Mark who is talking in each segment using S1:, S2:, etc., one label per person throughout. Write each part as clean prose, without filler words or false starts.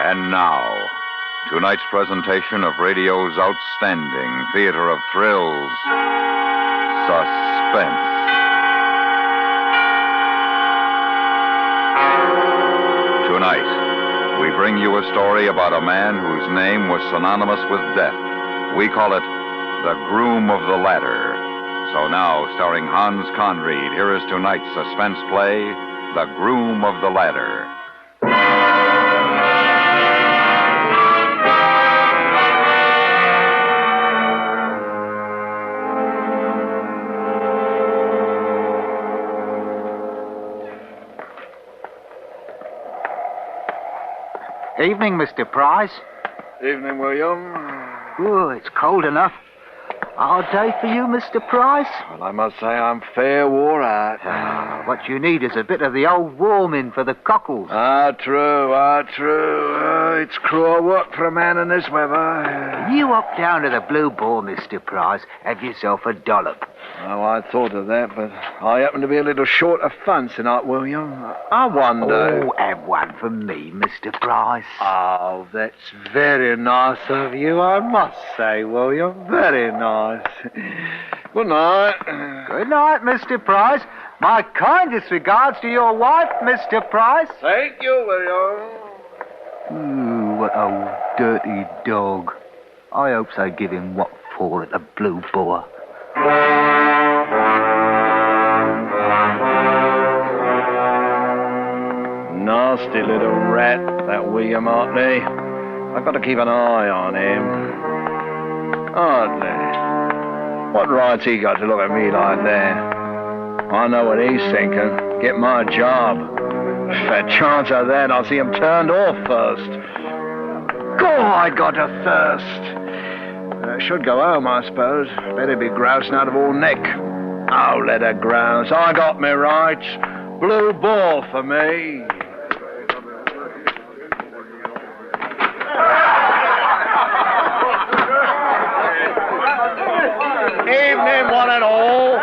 S1: And now, tonight's presentation of radio's outstanding theater of thrills, Suspense. Tonight, we bring you a story about a man whose name was synonymous with death. We call it The Groom of the Ladder. So now, starring Hans Conried, here is tonight's suspense play, The Groom of the Ladder.
S2: Evening, Mr. Price.
S3: Evening, William.
S2: Oh, it's cold enough. Hard day for you, Mr. Price?
S3: Well, I must say I'm fair wore out.
S2: What you need is a bit of the old warming for the cockles.
S3: True. It's cruel work for a man in this weather.
S2: You hop down to the Blue Boar, Mr. Price. Have yourself a dollop.
S3: Oh, I thought of that, but I happen to be a little short of funds tonight, William. I wonder...
S2: Oh, have one for me, Mr. Price.
S3: Oh, that's very nice of you, I must say, William. Very nice. Good night.
S2: Good night, Mr. Price. My kindest regards to your wife, Mr. Price.
S3: Thank you, William.
S2: Ooh, what a dirty dog. I hope they give him what for at the Blue Boar.
S3: Nasty little rat, that William Hartley. I've got to keep an eye on him. Hartley. What right's he got to look at me like that? I know what he's thinking. Get my job. If a chance of that, I'll see him turned off first. God, I got a thirst. Should go home, I suppose. Better be grousing out of all neck. Oh, let her grouse. I got me rights. Blue Ball for me. Evening, one and all.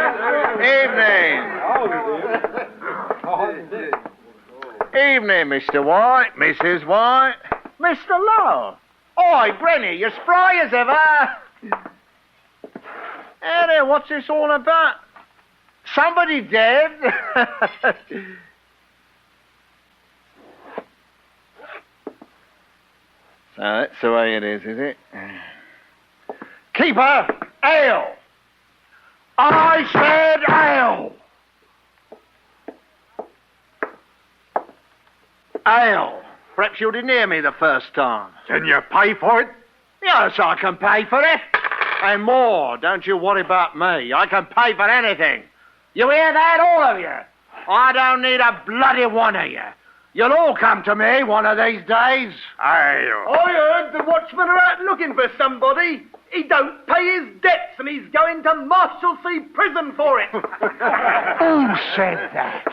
S3: Evening, Mr. White, Mrs. White. Mr. Lowe. Oi, Brenny, you spry as ever. Hey there, what's this all about? Somebody dead? So that's the way it is it? Keeper, ale! I said ale! Ale. Perhaps you didn't hear me the first time.
S4: Can you pay for it?
S3: Yes, I can pay for it. And more. Don't you worry about me. I can pay for anything. You hear that, all of you? I don't need a bloody one of you. You'll all come to me one of these days.
S4: I heard the watchman are out looking for somebody. He don't pay his debts and he's going to Marshalsea prison for it.
S3: Who said that?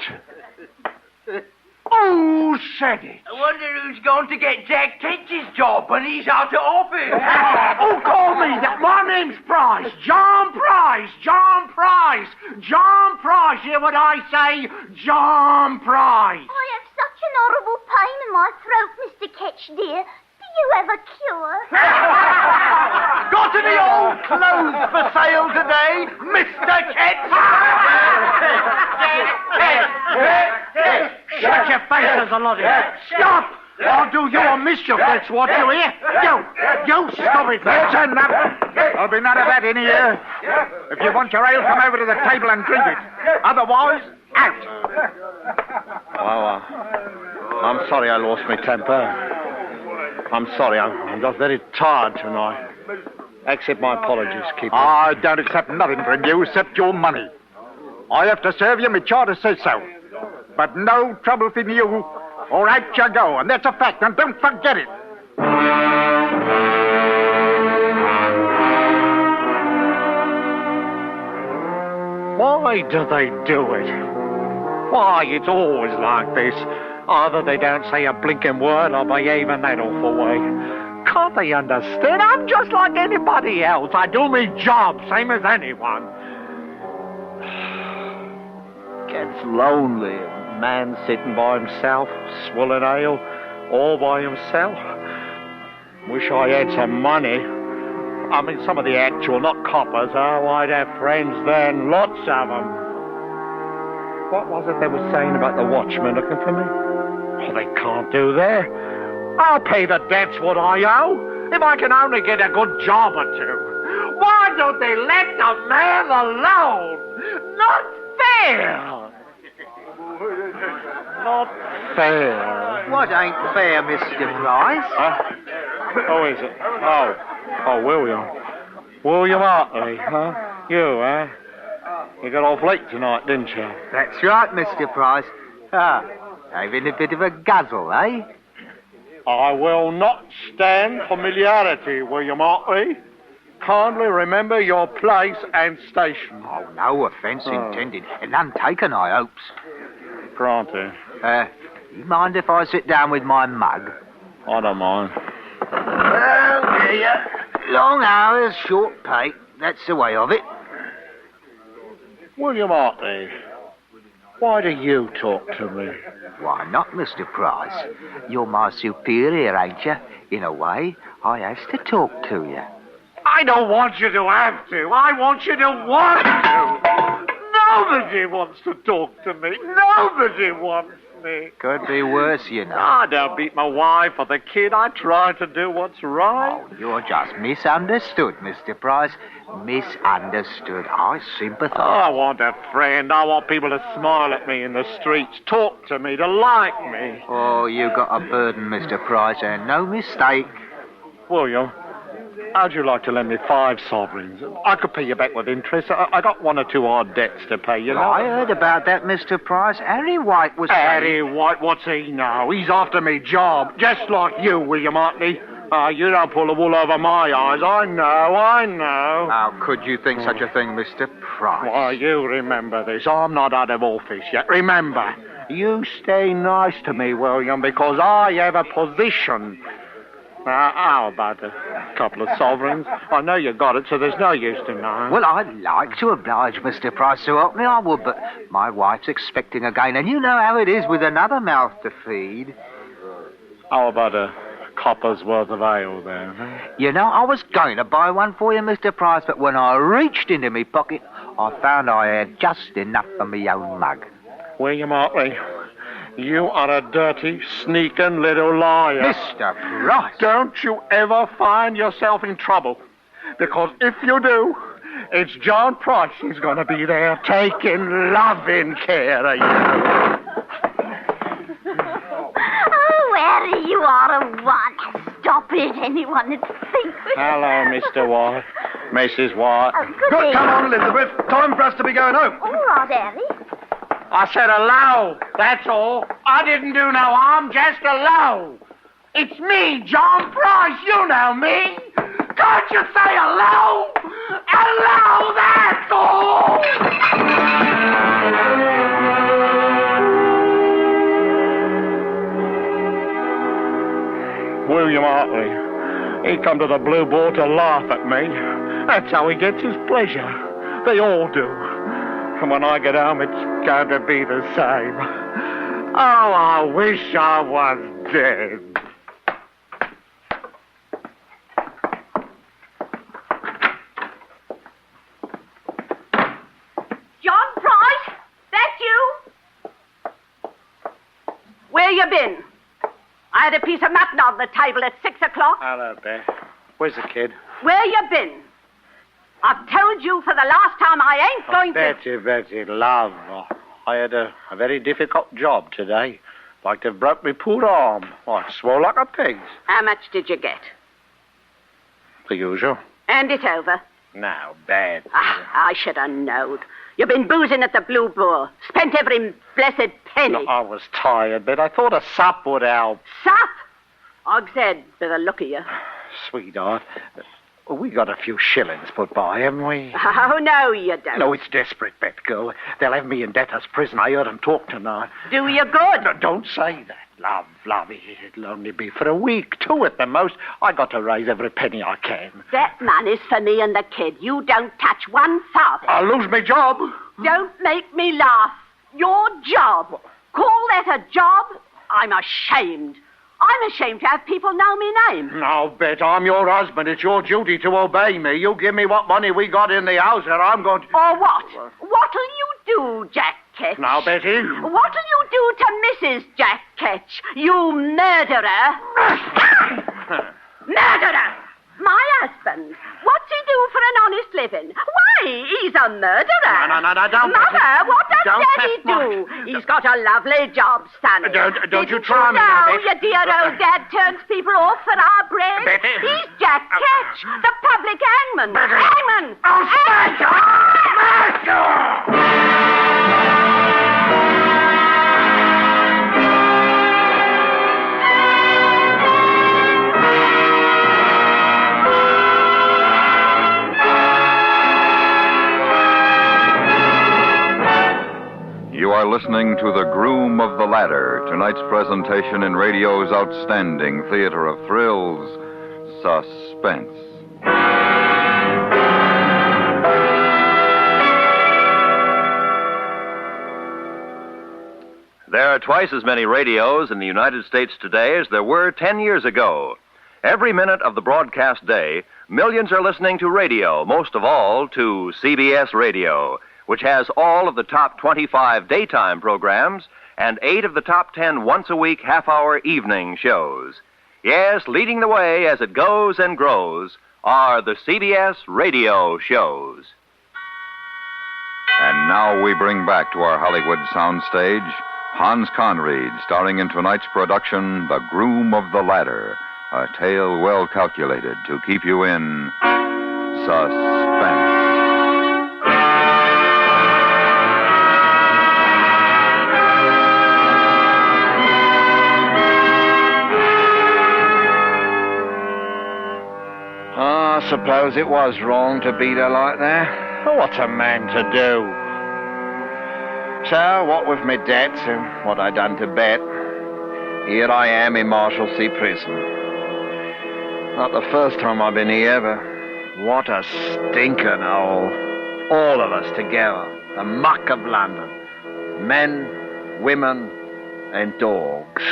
S3: Who said it?
S5: I wonder who's going to get Jack Tench's job when he's out of office.
S3: Who called me that? My name's Price. John Price. John Price. John Price. Hear what I say? John Price.
S6: I have such an horrible pain in my throat, Mr. Ketch, dear. Do you have a cure?
S4: Got any old clothes for sale today, Mr. Ketch?
S3: Shut your faces, a lot of you. Stop! I'll do you a mischief, that's what you hear. You stop it.
S2: That's enough. There'll be none of that in here. If you want your ale, come over to the table and drink it. Otherwise, out.
S3: Well, I'm sorry I lost my temper. I'm sorry, I'm just very tired tonight. Accept my apologies, Keeper.
S2: I don't accept nothing from you except your money. I have to serve you, my charter says so. But no trouble from you, or out you go, and that's a fact, and don't forget it.
S3: Why do they do it? Why, it's always like this. Either they don't say a blinking word or behave in that awful way. Can't they understand? I'm just like anybody else. I do my job, same as anyone. Gets lonely. A man sitting by himself, swilling ale, all by himself. Wish I had some money. I mean, some of the actual, not coppers. Oh, I'd have friends then. Lots of them. What was it they were saying about the watchmen looking for me? Oh, they can't do that. I'll pay the debts what I owe, if I can only get a good job or two. Why don't they let the man alone? Not fair. Not fair.
S7: What ain't fair, Mr. Price?
S3: Huh? Oh, is it? Oh, William. William Hartley, huh? You, huh? You got off late tonight, didn't you?
S7: That's right, Mr. Price. Having a bit of a guzzle, eh?
S3: I will not stand familiarity, William Hartley. Kindly remember your place and station.
S7: Oh, no offence intended. And none taken, I hopes.
S3: Granted.
S7: You mind if I sit down with my mug?
S3: I don't mind.
S7: Oh, dear. Long hours, short pay. That's the way of it.
S3: William Hartley, why do you talk to me?
S7: Why not, Mr. Price? You're my superior, ain't you? In a way, I has to talk to you.
S3: I don't want you to have to. I want you to want to. Nobody wants to talk to me. Nobody wants me.
S7: Could be worse, you know.
S3: I don't beat my wife or the kid. I try to do what's right.
S7: Oh, you're just misunderstood, Mr. Price. Misunderstood. I sympathise.
S3: I want a friend. I want people to smile at me in the streets, talk to me, to like me.
S7: Oh, you got a burden, Mr. Price, and no mistake.
S3: William, how'd you like to lend me 5 sovereigns? I could pay you back with interest. I got 1 or 2 odd debts to pay, you know.
S7: I heard about that, Mr. Price. Harry White was
S3: Harry White, what's he now? He's after me job, just like you, William Hartley. You don't pull the wool over my eyes. I know.
S7: How could you think such a thing, Mr. Price?
S3: Why, you remember this. I'm not out of office yet. Remember, you stay nice to me, William, because I have a position. Now, how about a couple of sovereigns? I know you got it, so there's no use denying.
S7: Well, I'd like to oblige Mr. Price, so help me I would, but my wife's expecting again, and you know how it is with another mouth to feed.
S3: How about a copper's worth of ale, then? Huh?
S7: You know, I was going to buy one for you, Mr. Price, but when I reached into me pocket, I found I had just enough for me own mug.
S3: William Hartley, you are a dirty, sneaking little liar.
S7: Mr. Price!
S3: Don't you ever find yourself in trouble. Because if you do, it's John Price who's going to be there taking loving care of you.
S6: Oh, Harry, you are a one. Stop it. Anyone would think.
S3: Hello, Mr. White. Mrs. White.
S6: Oh,
S4: Good, come on, Elizabeth. Time for us to be going home.
S6: All right, Harry.
S3: I said hello, that's all. I didn't do no harm, just hello. It's me, John Price, you know me. Can't you say hello? Hello, that's all. William Hartley, he come to the Blue Boar to laugh at me. That's how he gets his pleasure. They all do. And when I get home, it's going to be the same. Oh, I wish I was dead.
S8: John Price, that's you? Where you been? I had a piece of mutton on the table at 6 o'clock.
S3: Hello, Beth. Where's the kid?
S8: Where you been? I've told you for the last time I ain't going to...
S3: Betty, love. I had a very difficult job today. Like to have broke me poor arm. I swore like a pig.
S8: How much did you get?
S3: The usual.
S8: Hand it over.
S3: No, bad.
S8: I should have knowed. You've been boozing at the Blue Boar. Spent every blessed penny.
S3: No, I was tired, but I thought a sup would help.
S8: Sup? Og's head, by the look of you.
S3: Sweetheart, we got a few shillings put by, haven't we?
S8: Oh, no, you don't.
S3: No, it's desperate, Bet girl. They'll have me in debtor's prison. I heard them talk tonight.
S8: Do you good?
S3: No, don't say that. Love, it'll only be for a week, 2 at the most. I got to raise every penny I can.
S8: That money's for me and the kid. You don't touch 1 farthing.
S3: I'll lose my job.
S8: Don't make me laugh. Your job. Call that a job? I'm ashamed. I'm ashamed to have people know me name.
S3: Now, Bet, I'm your husband. It's your duty to obey me. You give me what money we got in the house, and I'm going to...
S8: Or what? What'll you do, Jack Ketch?
S3: Now, Betty...
S8: What'll you do to Mrs. Jack Ketch, you murderer? Murderer! My husband. What's he do for an honest living? Why, he's a murderer.
S3: No, don't...
S8: Mother, what does
S3: Don't
S8: Daddy
S3: test my-
S8: do? He's got a lovely job, son.
S3: Don't you try me now,
S8: know
S3: Betty.
S8: your dear old dad turns people off for our bread?
S3: Betty.
S8: He's Jack Ketch, the public hangman.
S3: Betty.
S8: Hangman!
S1: You are listening to The Groom of the Ladder, tonight's presentation in radio's outstanding theater of thrills, Suspense.
S9: There are twice as many radios in the United States today as there were 10 years ago. Every minute of the broadcast day, millions are listening to radio, most of all to CBS Radio, which has all of the top 25 daytime programs and 8 of the top 10 once-a-week half-hour evening shows. Yes, leading the way as it goes and grows are the CBS Radio shows.
S1: And now we bring back to our Hollywood soundstage Hans Conried, starring in tonight's production, The Groom of the Ladder, a tale well calculated to keep you in suspense.
S3: I suppose it was wrong to beat her like that. What's a man to do? So, what with my debts and what I done to Bet, here I am in Marshalsea Prison. Not the first time I've been here, but what a stinking hole. All of us together, the muck of London. Men, women, and dogs.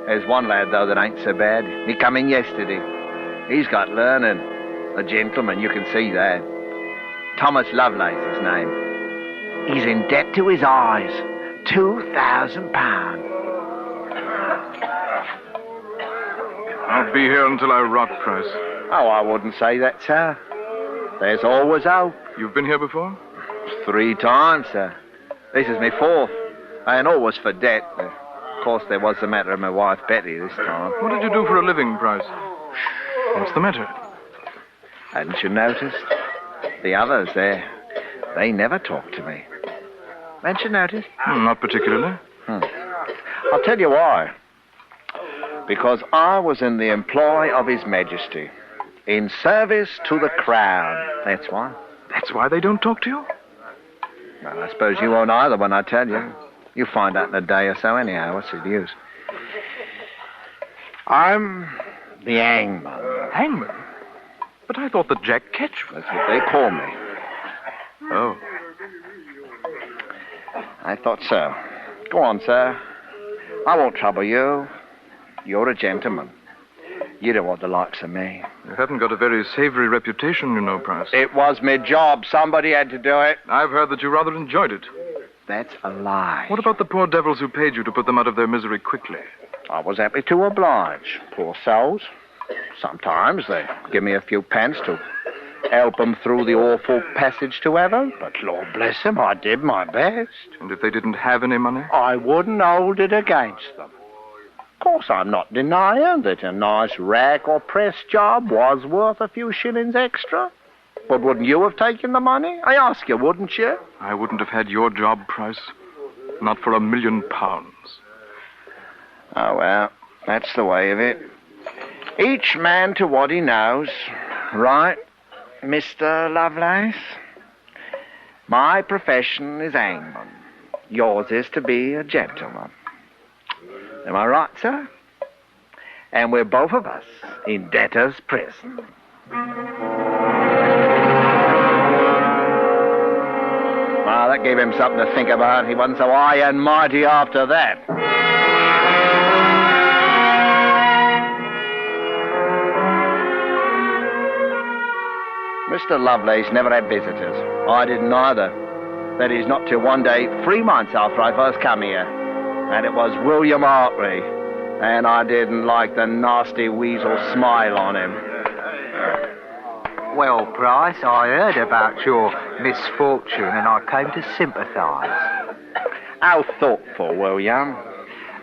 S3: There's one lad, though, that ain't so bad. He come in yesterday. He's got learning. A gentleman, you can see that. Thomas Lovelace, his name. He's in debt to his eyes. £2,000.
S10: I'll be here until I rot, Price.
S3: Oh, I wouldn't say that, sir. There's always hope.
S10: You've been here before?
S3: 3 times, sir. This is my 4th. And always for debt. Of course, there was the matter of my wife, Betty, this time.
S10: What did you do for a living, Price? What's the matter?
S3: Hadn't you noticed? The others, they never talk to me. Hadn't you noticed?
S10: Not particularly.
S3: I'll tell you why. Because I was in the employ of His Majesty. In service to the Crown. That's why.
S10: That's why they don't talk to you?
S3: Well, I suppose you won't either when I tell you. You'll find out in a day or so anyhow. What's the use? I'm the hangman.
S10: Hangman? But I thought that Jack Ketch...
S3: That's what they call me.
S10: Oh.
S3: I thought so. Go on, sir. I won't trouble you. You're a gentleman. You don't want the likes of me.
S10: You haven't got a very savory reputation, you know, Price.
S3: It was my job. Somebody had to do it.
S10: I've heard that you rather enjoyed it.
S3: That's a lie.
S10: What about the poor devils who paid you to put them out of their misery quickly?
S3: I was happy to oblige. Poor souls. Sometimes they give me a few pence to help them through the awful passage to heaven. But Lord bless them, I did my best.
S10: And if they didn't have any money?
S3: I wouldn't hold it against them. Of course, I'm not denying that a nice rack or press job was worth a few shillings extra. But wouldn't you have taken the money? I ask you, wouldn't you?
S10: I wouldn't have had your job, Price. Not for £1 million.
S3: Oh, well, that's the way of it. Each man to what he knows. Right, Mr. Lovelace? My profession is hangman. Yours is to be a gentleman. Am I right, sir? And we're both of us in debtor's prison. Well, that gave him something to think about. He wasn't so high and mighty after that. Mr. Lovelace never had visitors. I didn't either. That is, not till one day, 3 months after I first come here. And it was William Hartley. And I didn't like the nasty weasel smile on him.
S7: Well, Price, I heard about your misfortune and I came to sympathise.
S3: How thoughtful, William.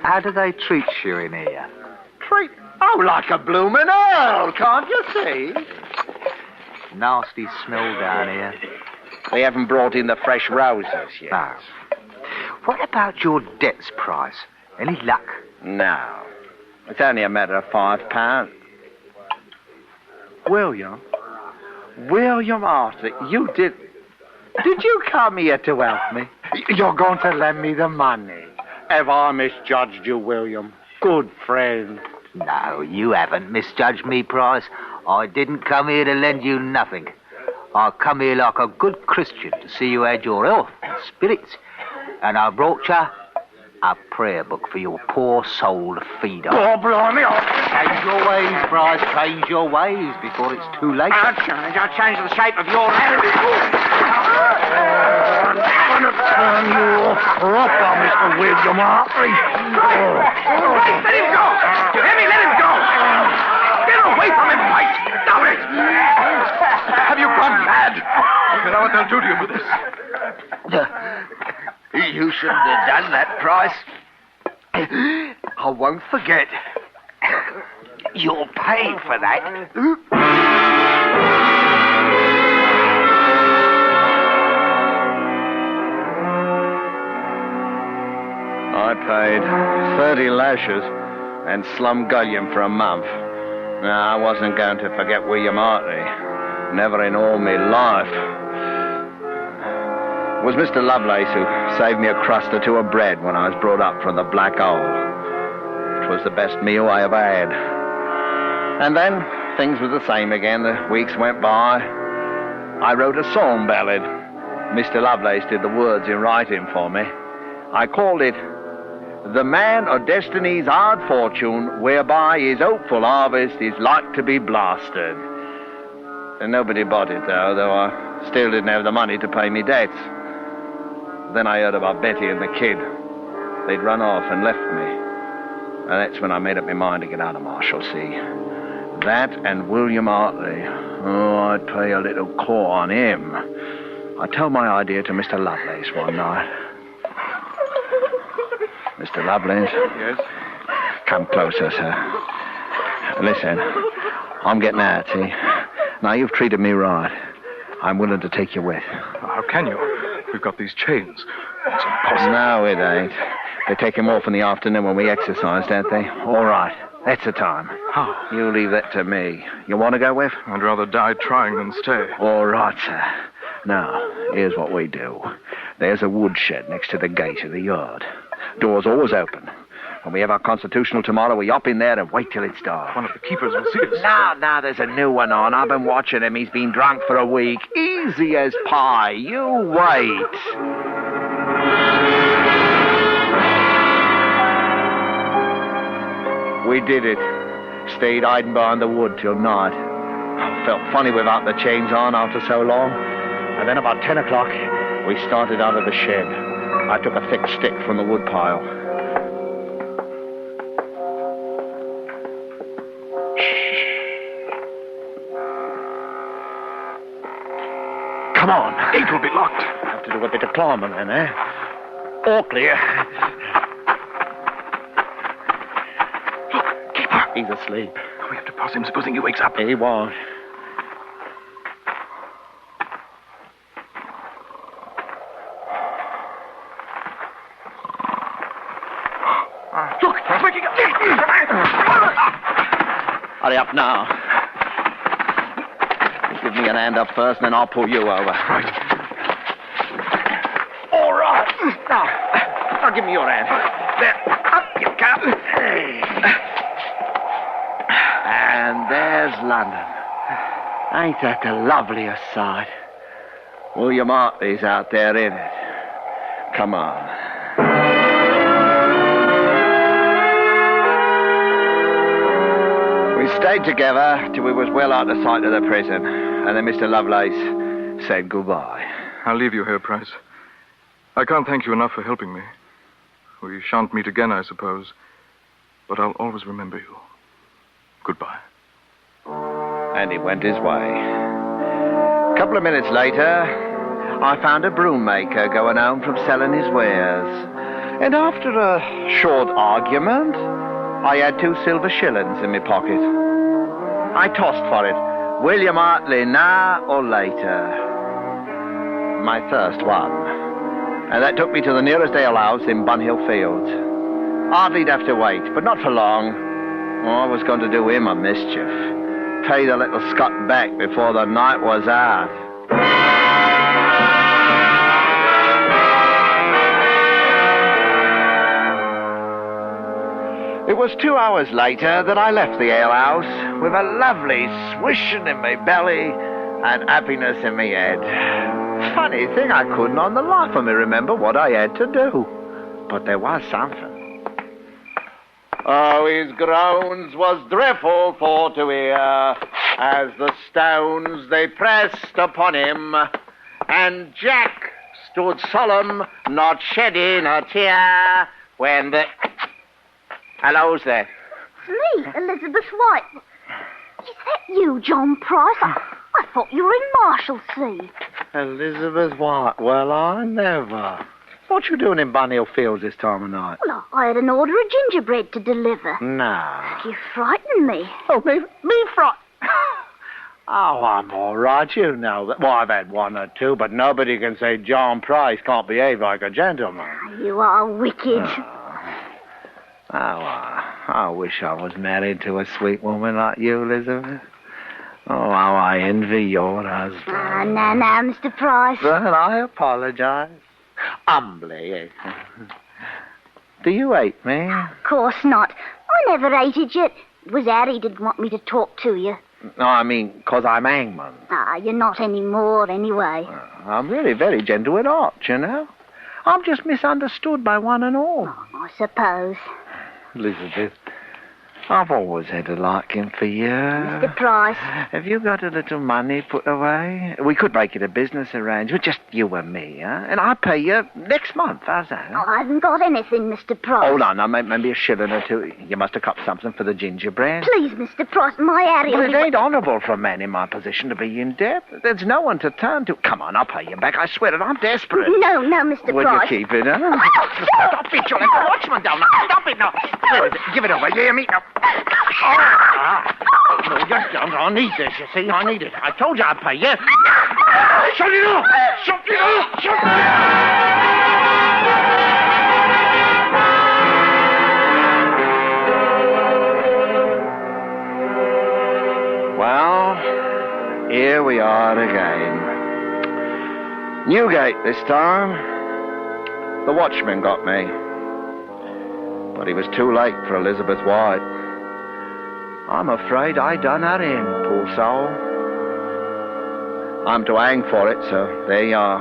S7: How do they treat you in here?
S3: Treat? Oh, like a bloomin' earl, can't you see?
S7: Nasty smell down here.
S3: They haven't brought in the fresh roses yet.
S7: No. What about your debts, Price? Any luck?
S3: No. It's only a matter of £5. William Arthur, you did you come here to help me? You're going to lend me the money. Have I misjudged you, William? Good friend.
S7: No, you haven't misjudged me, Price. I didn't come here to lend you nothing. I come here like a good Christian to see you had your health and spirits. And I brought you a prayer book for your poor soul to feed on.
S3: Oh, blimey.
S7: Change your ways, Price. Change your ways before it's too late.
S3: I'll change the shape of your head. I'm going to turn you off proper, Mr. William Hartley.
S5: Price, let him go! You hear me? Let him go! Get away from him, Price! Stop it!
S10: Have you gone mad? You know what they'll do to you for this.
S7: You shouldn't have done that, Price. I won't forget. You'll pay for that.
S3: I paid 30 lashes and slumgullion for a month. No, I wasn't going to forget William Hartley. Never in all my life. It was Mr. Lovelace who saved me a crust or two of bread when I was brought up from the Black Hole. It was the best meal I ever had. And then things were the same again. The weeks went by. I wrote a song ballad. Mr. Lovelace did the words in writing for me. I called it The Man of Destiny's Hard Fortune, whereby his hopeful harvest is like to be blasted. And nobody bought it, though I still didn't have the money to pay me debts. Then I heard about Betty and the kid. They'd run off and left me. And that's when I made up my mind to get out of Marshalsea. That and William Hartley. Oh, I'd pay a little call on him. I told my idea to Mr. Lovelace one night. Mr. Lovelace?
S10: Yes?
S3: Come closer, sir. Listen, I'm getting out, see? Now, you've treated me right. I'm willing to take you with.
S10: How can you? We've got these chains. It's impossible.
S3: No, it ain't. They take him off in the afternoon when we exercise, don't they? All right. That's the time.
S10: How?
S3: You leave that to me. You want to go with?
S10: I'd rather die trying than stay.
S3: All right, sir. Now, here's what we do. There's a woodshed next to the gate of the yard. Door's always open. When we have our constitutional tomorrow, we hop in there and wait till it's dark.
S10: One of the keepers will see us.
S3: Now, there's a new one on. I've been watching him. He's been drunk for a week. Easy as pie. You wait. We did it. Stayed hiding behind the wood till night. I felt funny without the chains on after so long. And then about 10 o'clock, we started out of the shed. I took a thick stick from the wood pile. Come on.
S10: Gate will be locked.
S3: Have to do a bit of climbing then, eh? All clear.
S10: Look, keeper.
S3: He's asleep.
S10: We have to pass him, supposing he wakes up.
S3: He won't.
S10: Look, he's waking up.
S3: Hurry up now. Give me an hand up first, and then I'll pull you over.
S10: Right.
S3: All right. Now, give me your hand. There. Up you come. And there's London. Ain't that the loveliest sight? William Hartley's out there, in it. Come on. We stayed together till we was well out of sight of the prison. And then Mr. Lovelace said goodbye.
S10: I'll leave you here, Price. I can't thank you enough for helping me. We shan't meet again, I suppose. But I'll always remember you. Goodbye.
S3: And he went his way. A couple of minutes later, I found a broom maker going home from selling his wares. And after a short argument, I had 2 silver shillings in my pocket. I tossed for it. William Hartley, now or later. My first one. And that took me to the nearest alehouse in Bunhill Fields. Hartley'd have to wait, but not for long. I was going to do him a mischief. Pay the little Scot back before the night was out. It was 2 hours later that I left the alehouse with a lovely swishing in my belly and happiness in my head. Funny thing, I couldn't on the life of me remember what I had to do. But there was something. Oh, his groans was dreadful for to hear, as the stones they pressed upon him, and Jack stood solemn, not shedding a tear, when the... Hello's there.
S6: It's me, Elizabeth White. Is that you, John Price? I thought you were in Marshalsea.
S3: Elizabeth White? Well, I never. What you doing in Bunhill Fields this time of night?
S6: Well, I had an order of gingerbread to deliver.
S3: No.
S6: You frightened me.
S3: Oh, me Oh, I'm all right, you know that. Well, I've had 1 or 2, but nobody can say John Price can't behave like a gentleman.
S6: You are wicked.
S3: I wish I was married to a sweet woman like you, Elizabeth. Oh, how I envy your husband.
S6: No, Mr. Price.
S3: Well, I apologize. Humbly. Do you hate me?
S6: Of course not. I never hated you. It was Harry didn't want me to talk to you.
S3: No, I mean, 'cause I'm hangman.
S6: You're not anymore, anyway.
S3: I'm really very gentle at heart, you know. I'm just misunderstood by one and all.
S6: I suppose.
S3: Elizabeth, I've always had a liking for you.
S6: Mr. Price.
S3: Have you got a little money put away? We could make it a business arrangement, just you and me, huh? And I'll pay you next month, how's that?
S6: I haven't got anything, Mr. Price.
S3: Hold on, now, maybe a shilling or 2. You must have copped something for the gingerbread.
S6: Please, Mr. Price, my Harry...
S3: Well, it ain't honourable for a man in my position to be in debt. There's no one to turn to. Come on, I'll pay you back, I swear it, I'm desperate.
S6: No, Mr.
S3: Will
S6: Price.
S3: you keep it, huh? Stop it, you'll let the watchman down. Stop it now. Where is it? Give it over, you hear me? No, you don't. I need this, you see. I need it. I told you I'd pay you. Shut it off! Shut it off! Shut it off! Well, here we are again. Newgate this time. The watchman got me. But he was too late for Elizabeth White. I'm afraid I done her in, poor soul. I'm to hang for it, so there you are.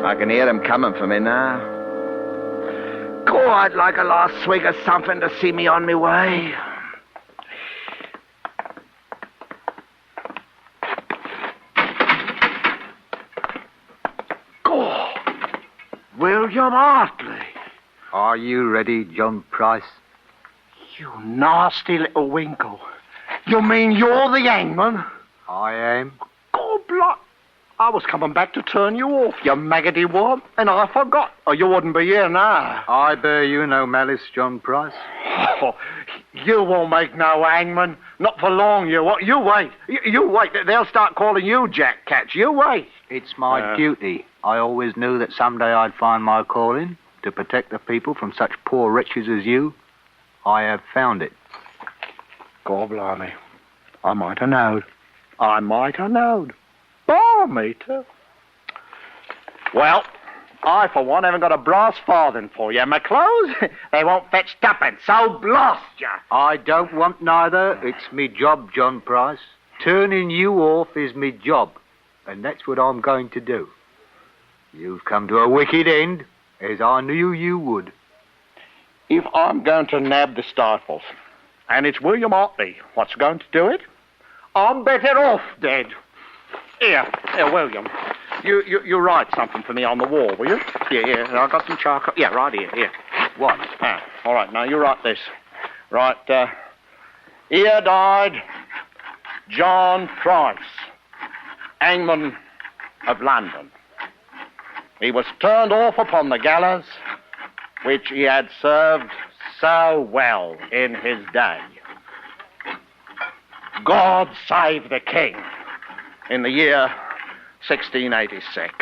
S3: I can hear them coming for me now. God, I'd like a last swig of something to see me on my way. God, William Hartley.
S7: Are you ready, John Price?
S3: You nasty little winkle. You mean you're the hangman?
S7: I am.
S3: God, blood. I was coming back to turn you off, you maggoty worm, and I forgot. Or you wouldn't be here now.
S7: I bear you no malice, John Price.
S3: Oh, you won't make no hangman. Not for long, you won't. You wait. You wait. They'll start calling you Jack Catch. You wait.
S7: It's my duty. I always knew that someday I'd find my calling to protect the people from such poor wretches as you. I have found it.
S3: God blimey. I might have knowed. Bar me too. Well, I, for one, haven't got a brass farthing for you. My clothes, they won't fetch tuppence, so blast you.
S7: I don't want neither. It's me job, John Price. Turning you off is me job, and that's what I'm going to do. You've come to a wicked end, as I knew you would.
S3: If I'm going to nab the stifles, and it's William Hartley what's going to do it,
S4: I'm better off dead. Here, William. You write something for me on the wall, will you? Yeah, I've got some charcoal. Yeah, right here. What? All right, now you write this. Right, here died John Price, hangman of London. He was turned off upon the gallows, which he had served so well in his day. God save the King, in the year 1686.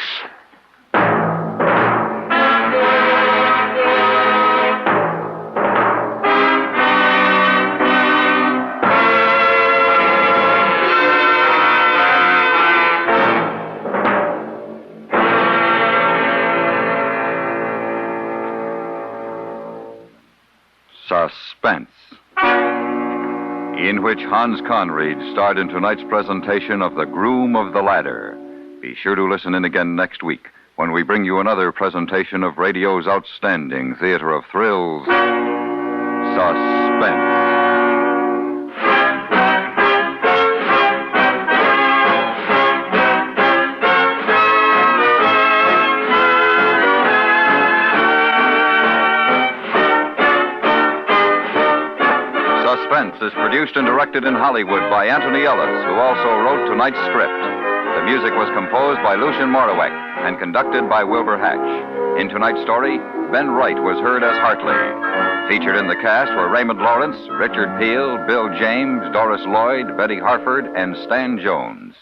S1: Suspense, in which Hans Conried starred in tonight's presentation of The Groom of the Ladder. Be sure to listen in again next week when we bring you another presentation of radio's outstanding theater of thrills, Suspense. Suspense is produced and directed in Hollywood by Anthony Ellis, who also wrote tonight's script. The music was composed by Lucien Moraweck and conducted by Wilbur Hatch. In tonight's story, Ben Wright was heard as Hartley. Featured in the cast were Raymond Lawrence, Richard Peel, Bill James, Doris Lloyd, Betty Harford, and Stan Jones.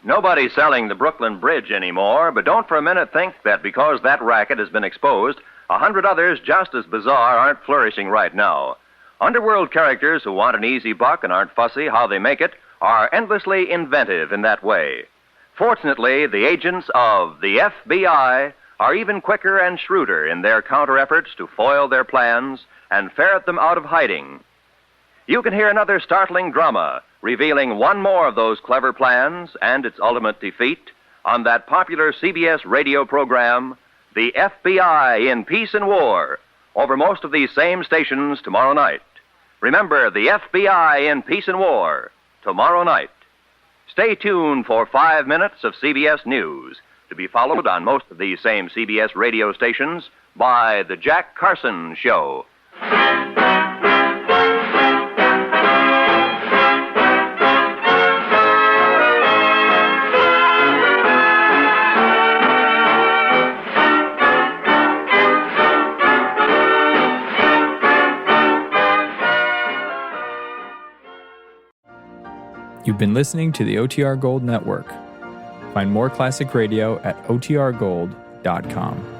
S9: Nobody's selling the Brooklyn Bridge anymore, but don't for a minute think that because that racket has been exposed, 100 others just as bizarre aren't flourishing right now. Underworld characters who want an easy buck and aren't fussy how they make it are endlessly inventive in that way. Fortunately, the agents of the FBI are even quicker and shrewder in their counter efforts to foil their plans and ferret them out of hiding. You can hear another startling drama revealing one more of those clever plans and its ultimate defeat on that popular CBS radio program, The FBI in Peace and War, over most of these same stations tomorrow night. Remember, The FBI in Peace and War, tomorrow night. Stay tuned for 5 minutes of CBS News, to be followed on most of these same CBS radio stations by The Jack Carson Show.
S11: You've been listening to the OTR Gold Network. Find more classic radio at otrgold.com.